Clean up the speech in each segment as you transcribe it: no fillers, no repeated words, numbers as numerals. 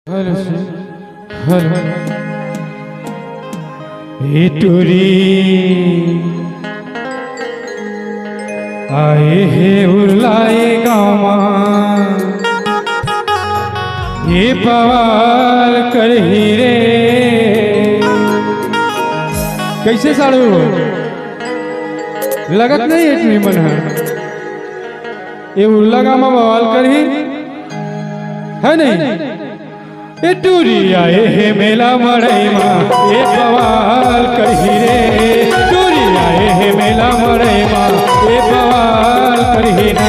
hello hello हे टूरी आए हे उरलाए गाँव ये पवाल कर रे कैसे साड़ू लगत नहीं है टूरी मन ये उरला गाँव में बवाल कर है नहीं ए टूरी आए हे मेला मड़ई माँ ये बवाल करही रे टूरी आए हे मेला मड़ई माँ ये बवाल करही ना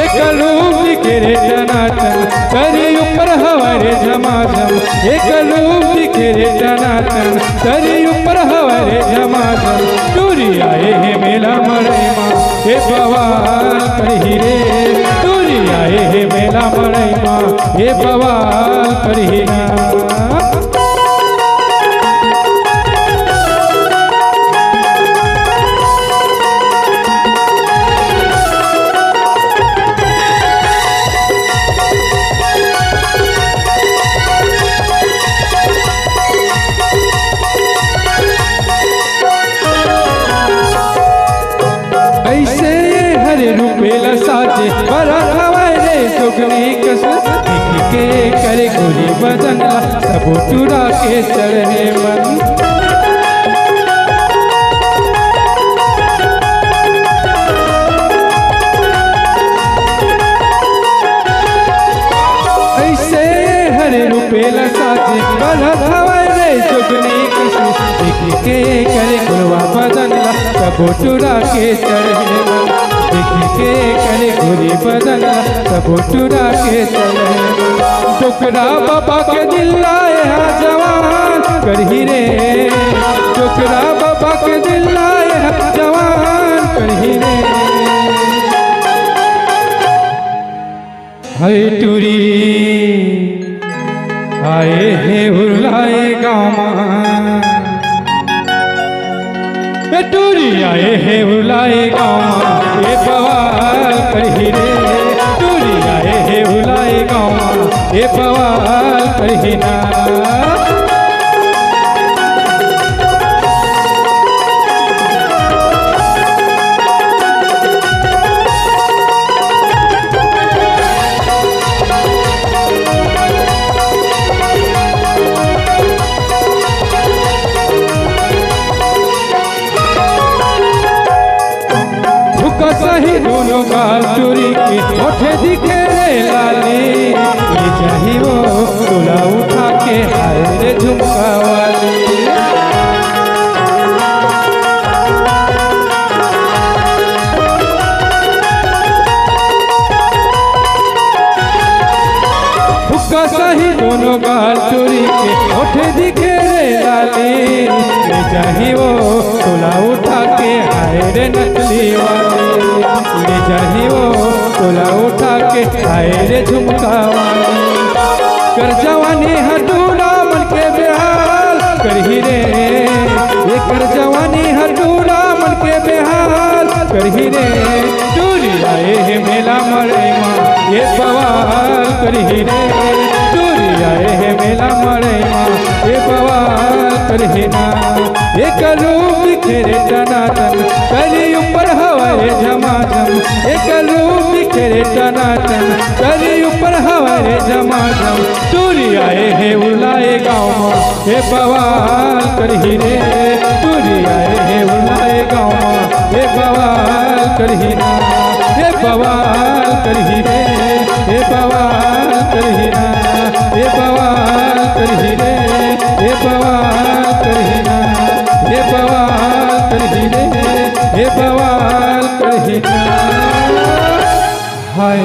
एक लूप दिखे रे टनाटन तरी ऊपर हवारे झमाझम एक लूप दिखे रे टनाटन तरी ऊपर हवारे झमाझम टूरी आए हे मेला मड़ई माँ ये बवाल करही रे टूरी आए हे मेला मड़ई माँ ये बवाल करही ना ऐसे हरे रुपेला साजे बड़ा खवाए रे सुगनी कस के करे गोली बदनला सब चुरा के चढ़े मन ऐसे हरे रुपेला साजे बड़ा खवाए रे सुगनी कस के करे गोलवा बदनला सब चुरा के चढ़े मन के करे गोली बदनला सब चुरा के चढ़े टुकड़ा बाबा के दिल लाए हा जवान करही रे टुकड़ा बाबा के दिल लाए हा जवान करही रे है टूरी आए हे उरलाए गाँव टूरी आए हे उरलाए गाँव ये बवाल करही रे टूरी आए हे उरलाए गाँव ये बवाल करही ना सही दोनों गाल चोरी के ओठे दिखे रे लाली ये चाही वो तोला उठा के हाय रे झुमका वाली हुक्का सही दोनों गाल चोरी के ओठे दिखे रे लाली ये चाही वो तोला उठा के हाय रे नकली वाली ले जाही वो तोला उठा के आए रे झुमका वाली कर जवानी हटूरा मन के बेहाल करही रे ये कर जवानी हटूरा मन के बेहाल करही रे टूरी आए हे मेला मड़ई माँ ये बवाल करही रे टूरी आए हे मेला मड़ई माँ ये बवाल करही ना एक लूप दिखे रे टनाटन तरी ऊपर हवाए झमाझम एक लूप दिखे रे टनाटन तरी ऊपर हवाए झमाझम टूरी आए हे उरलाए गाँव हे बवाल करही रे टूरी आए हे उरलाए गाँव हे बवाल करही ना हे बवाल करही रे हे बवाल करही ना हे बवाल करही रे हे बवाल करही ना हे बवाल करही रे हे बवाल करही ना हाय